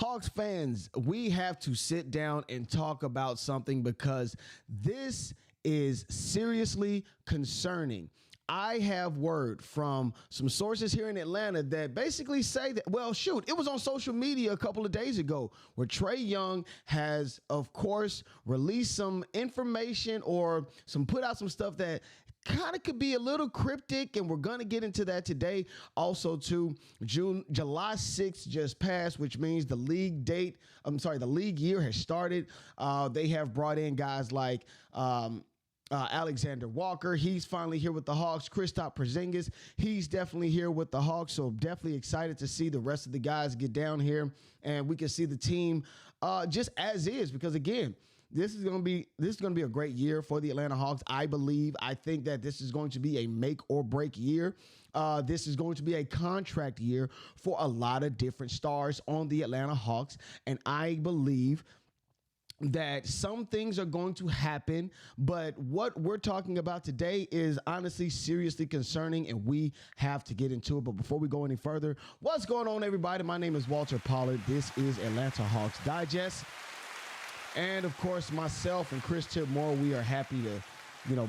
Hawks fans, we have to sit down and talk about something because this is seriously concerning. I have word from some sources here in Atlanta that basically say that, well, shoot, it was on social media a couple of days ago where Trae Young has, of course, released some information or put out some stuff that kind of could be a little cryptic, and we're going to get into that today. Also, too, July 6th just passed, which means the league year has started. They have brought in guys like Alexander Walker. He's finally here with the Hawks. Kristaps Porzingis, he's definitely here with the Hawks. So definitely excited to see the rest of the guys get down here and we can see the team just as is, because again, this is going to be a great year for the Atlanta Hawks. I think that this is going to be a make or break year. This is going to be a contract year for a lot of different stars on the Atlanta Hawks. And I believe that some things are going to happen, but what we're talking about today is honestly seriously concerning, and we have to get into it. But before we go any further, what's going on, everybody? My name is Walter Pollard. This is Atlanta Hawks Digest. And of course, myself and Chris Tipmore, we are happy to,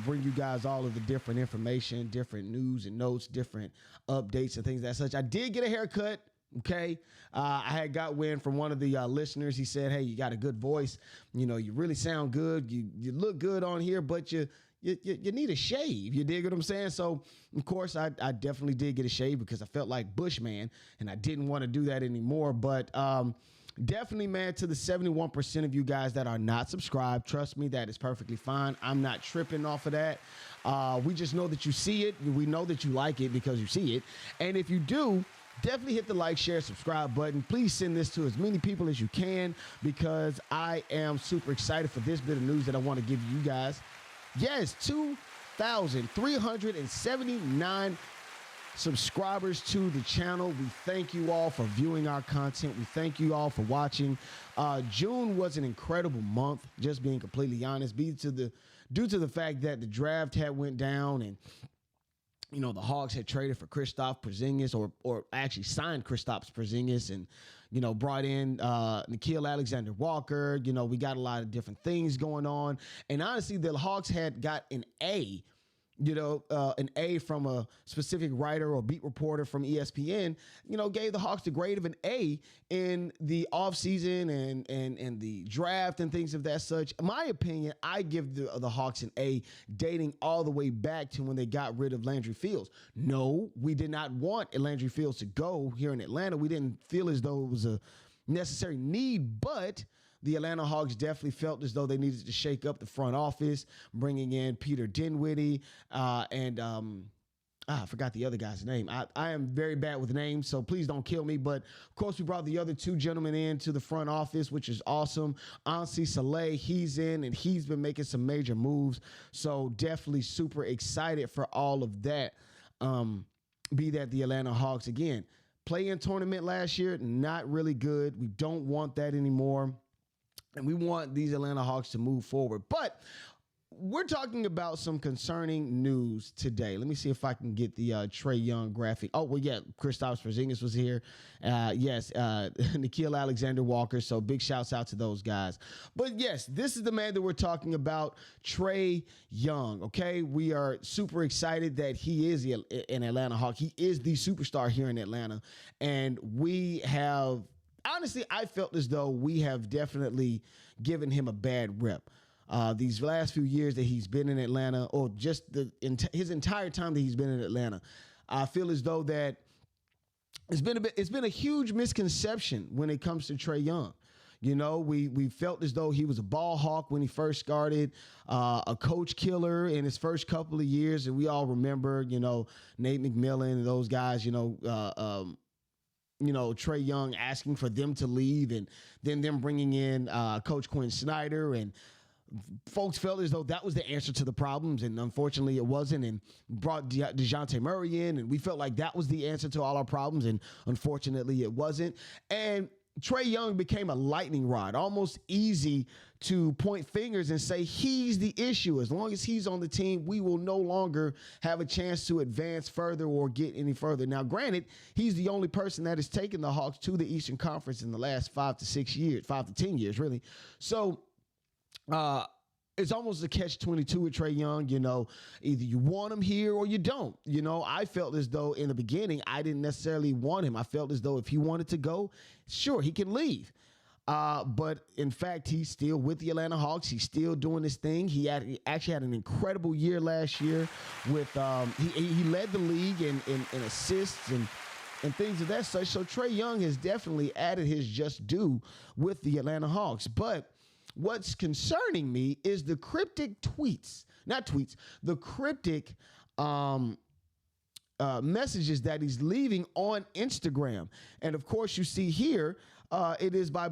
bring you guys all of the different information, different news and notes, different updates and things of that such. I did get a haircut. Okay. I had got wind from one of the listeners. He said, hey, you got a good voice. You really sound good. You look good on here, but you need a shave. You dig what I'm saying? So, of course, I definitely did get a shave because I felt like Bushman and I didn't want to do that anymore. But definitely, man, to the 71% of you guys that are not subscribed, trust me, that is perfectly fine. I'm not tripping off of that. We just know that you see it. We know that you like it because you see it. And if you do, definitely hit the like, share, subscribe button. Please send this to as many people as you can because I am super excited for this bit of news that I want to give you guys. Yes, 2,379 subscribers to the channel. We thank you all for viewing our content. We thank you all for watching. June was an incredible month, just being completely honest, due to the fact that the draft had went down and the Hawks had traded for Kristaps Porzingis or actually signed Kristaps Porzingis and, brought in Nickeil Alexander-Walker. We got a lot of different things going on. And honestly, the Hawks had got an A from a specific writer or beat reporter from ESPN, gave the Hawks the grade of an A in the offseason and the draft and things of that such. In my opinion, I give the Hawks an A dating all the way back to when they got rid of Landry Fields. No, we did not want Landry Fields to go here in Atlanta. We didn't feel as though it was a necessary need, but the Atlanta Hawks definitely felt as though they needed to shake up the front office, bringing in Peter Dinwiddie and I forgot the other guy's name. I am very bad with names, so please don't kill me. But, of course, we brought the other two gentlemen into the front office, which is awesome. Onsi, Saleh, he's in, and he's been making some major moves. So definitely super excited for all of that. Be that the Atlanta Hawks, again, play-in tournament last year, not really good. We don't want that anymore. And we want these Atlanta Hawks to move forward. But we're talking about some concerning news today. Let me see if I can get the Trae Young graphic. Oh, well, yeah, Kristaps Porzingis was here. Nickeil Alexander-Walker. So big shouts out to those guys. But, yes, this is the man that we're talking about, Trae Young, okay? We are super excited that he is an Atlanta Hawk. He is the superstar here in Atlanta. And we have... Honestly, I felt as though we have definitely given him a bad rep. These last few years that he's been in Atlanta, or just his entire time that he's been in Atlanta, I feel as though that it's been a huge misconception when it comes to Trae Young. We felt as though he was a ball hawk when he first started, a coach killer in his first couple of years, and we all remember, Nate McMillan and those guys, Trae Young asking for them to leave and then them bringing in Coach Quin Snyder, and folks felt as though that was the answer to the problems, and unfortunately it wasn't, and brought DeJounte Murray in, and we felt like that was the answer to all our problems, and unfortunately it wasn't. And Trae Young became a lightning rod, almost easy to point fingers and say he's the issue. As long as he's on the team, we will no longer have a chance to advance further or get any further. Now, granted, he's the only person that has taken the Hawks to the Eastern Conference in the last 5 to 10 years, really. So, it's almost a catch-22 with Trae Young. Either you want him here or you don't. I felt as though in the beginning I didn't necessarily want him. I felt as though if he wanted to go, sure, he can leave. But in fact, he's still with the Atlanta Hawks. He's still doing his thing. He actually had an incredible year last year with he led the league in assists and things of that such. So Trae Young has definitely added his just due with the Atlanta Hawks. But what's concerning me is the cryptic the cryptic messages that he's leaving on Instagram. And of course, you see here, it is by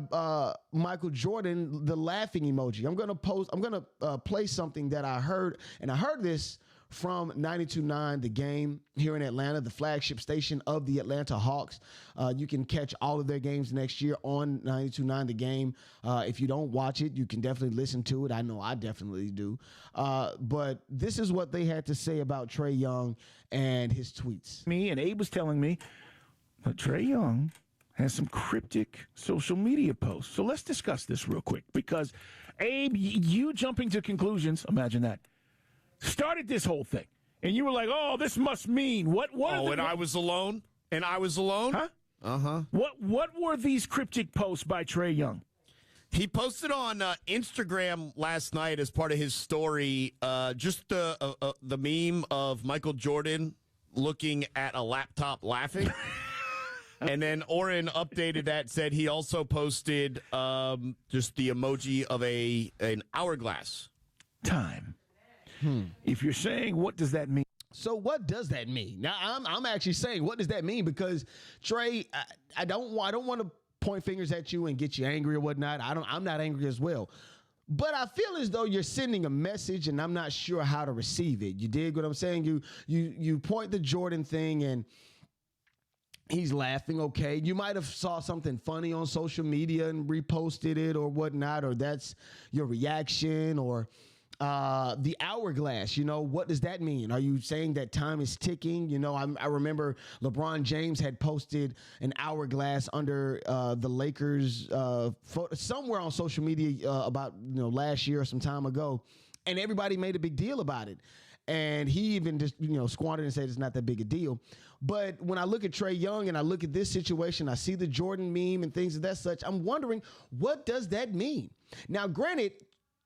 Michael Jordan, the laughing emoji. I'm going to play something that I heard, and I heard this from 92.9 The Game here in Atlanta, the flagship station of the Atlanta Hawks. You can catch all of their games next year on 92.9 The Game. If you don't watch it, you can definitely listen to it. I know I definitely do. But this is what they had to say about Trae Young and his tweets. Me and Abe was telling me that Trae Young has some cryptic social media posts. So let's discuss this real quick, because Abe, you jumping to conclusions, imagine that, started this whole thing, and you were like, "Oh, this must mean what?" I was alone. Huh? What were these cryptic posts by Trae Young? He posted on Instagram last night as part of his story, just the meme of Michael Jordan looking at a laptop laughing. And then Oren updated that, said he also posted just the emoji of an hourglass. Time. If you're saying, what does that mean? So what does that mean? Now, I'm actually saying, what does that mean? Because Trae, I don't want to point fingers at you and get you angry or whatnot. I'm not angry as well. But I feel as though you're sending a message, and I'm not sure how to receive it. You dig what I'm saying? You point the Jordan thing, and he's laughing, okay. You might have saw something funny on social media and reposted it or whatnot, or that's your reaction, or the hourglass, what does that mean? Are you saying that time is ticking? I remember LeBron James had posted an hourglass under the Lakers somewhere on social media about last year or some time ago, and everybody made a big deal about it. And he even just squandered and said it's not that big a deal. But when I look at Trae Young and I look at this situation, I see the Jordan meme and things of that such. I'm wondering, what does that mean? Now, granted,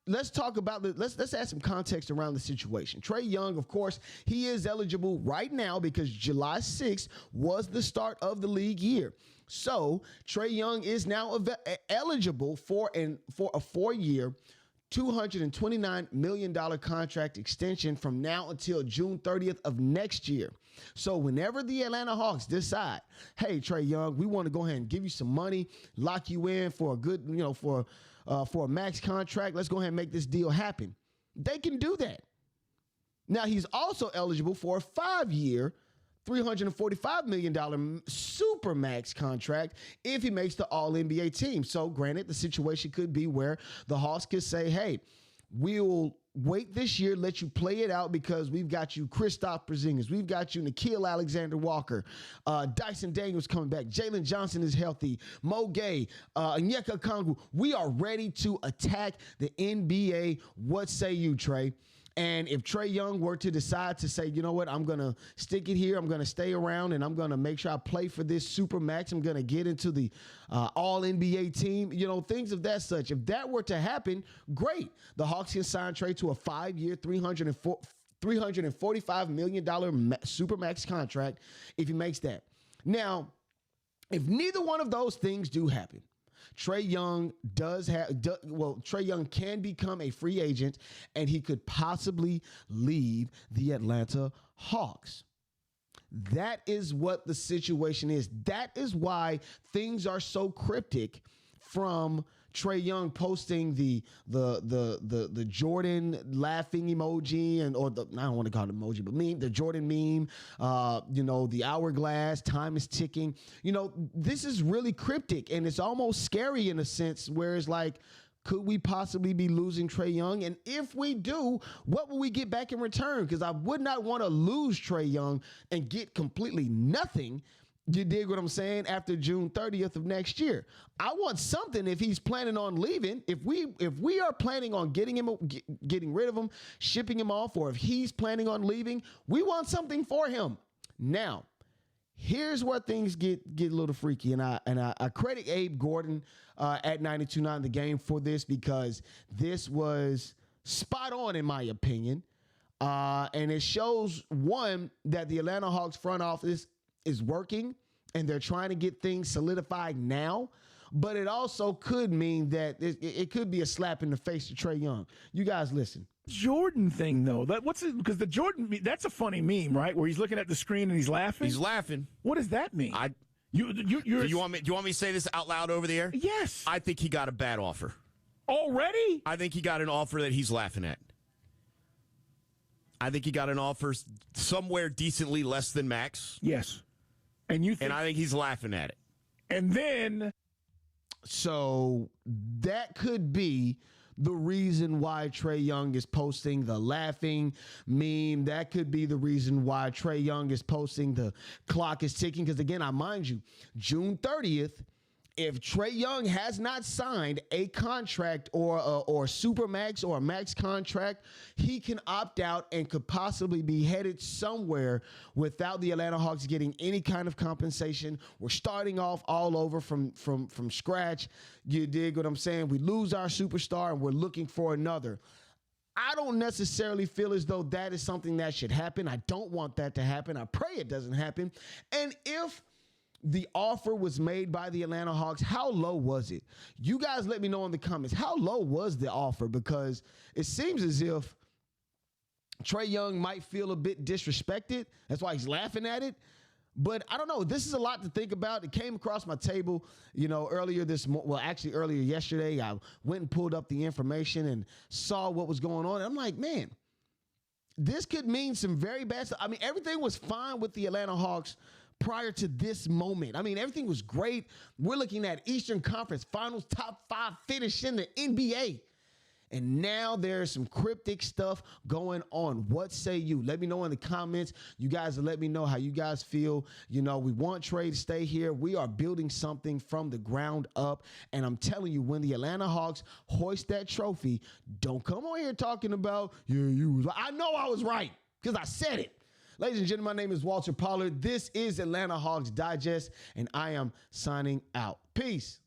let's talk about let's add some context around the situation. Trae Young, of course, he is eligible right now because July 6th was the start of the league year. So Trae Young is now eligible for a 4-year, $229 million contract extension from now until June 30th of next year. So whenever the Atlanta Hawks decide, hey, Trae Young, we want to go ahead and give you some money, lock you in for a good, for a max contract, let's go ahead and make this deal happen. They can do that. Now, he's also eligible for a 5-year, $345 million super max contract if he makes the All-NBA team. So, granted, the situation could be where the Hawks could say, hey, we'll wait this year, let you play it out because we've got you Kristaps Porzingis, we've got you Nickeil Alexander-Walker, Dyson Daniels coming back, Jalen Johnson is healthy, Mo Gay, Onyeka Okongwu. We are ready to attack the NBA. What say you, Trae? And if Trae Young were to decide to say, you know what, I'm going to stick it here, I'm going to stay around, and I'm going to make sure I play for this super max, I'm going to get into the All-NBA team, things of that such. If that were to happen, great. The Hawks can sign Trae to a 5-year, $345 million super max contract if he makes that. Now, if neither one of those things do happen, Trae Young Trae Young can become a free agent, and he could possibly leave the Atlanta Hawks. That is what the situation is. That is why things are so cryptic from Trae Young posting the Jordan laughing emoji I don't want to call it emoji, but the Jordan meme, the hourglass, time is ticking. This is really cryptic, and it's almost scary in a sense where it's like, could we possibly be losing Trae Young? And if we do, what will we get back in return? Because I would not want to lose Trae Young and get completely nothing. You dig what I'm saying? After June 30th of next year, I want something if he's planning on leaving. If we are planning on getting rid of him, shipping him off, or if he's planning on leaving, we want something for him. Now, here's where things get a little freaky, and I credit Abe Gordon at 92.9 The Game for this, because this was spot on in my opinion, and it shows, one, that the Atlanta Hawks front office is working and they're trying to get things solidified now, but it also could mean that it could be a slap in the face to Trae Young. You guys listen. Jordan thing though, because the Jordan, that's a funny meme, right? Where he's looking at the screen and he's laughing. He's laughing. What does that mean? Do you want me to say this out loud over the air? Yes. I think he got a bad offer. Already? I think he got an offer that he's laughing at. I think he got an offer somewhere decently less than max. Yes. And I think he's laughing at it. And then, so that could be the reason why Trae Young is posting the laughing meme. That could be the reason why Trae Young is posting the clock is ticking. Because again, I mind you, June 30th, if Trae Young has not signed a contract or Supermax or a max contract, he can opt out and could possibly be headed somewhere without the Atlanta Hawks getting any kind of compensation. We're starting off all over from scratch. You dig what I'm saying? We lose our superstar and we're looking for another. I don't necessarily feel as though that is something that should happen. I don't want that to happen. I pray it doesn't happen. And if the offer was made by the Atlanta Hawks, how low was it? You guys let me know in the comments. How low was the offer? Because it seems as if Trae Young might feel a bit disrespected. That's why he's laughing at it. But I don't know. This is a lot to think about. It came across my table, earlier yesterday. I went and pulled up the information and saw what was going on. And I'm like, man, this could mean some very bad stuff. I mean, everything was fine with the Atlanta Hawks prior to this moment. I mean, everything was great. We're looking at Eastern Conference Finals, top 5 finish in the NBA. And now there's some cryptic stuff going on. What say you? Let me know in the comments. You guys let me know how you guys feel. We want Trae to stay here. We are building something from the ground up. And I'm telling you, when the Atlanta Hawks hoist that trophy, don't come on here talking about, I know I was right because I said it. Ladies and gentlemen, my name is Walter Pollard. This is Atlanta Hawks Digest, and I am signing out. Peace.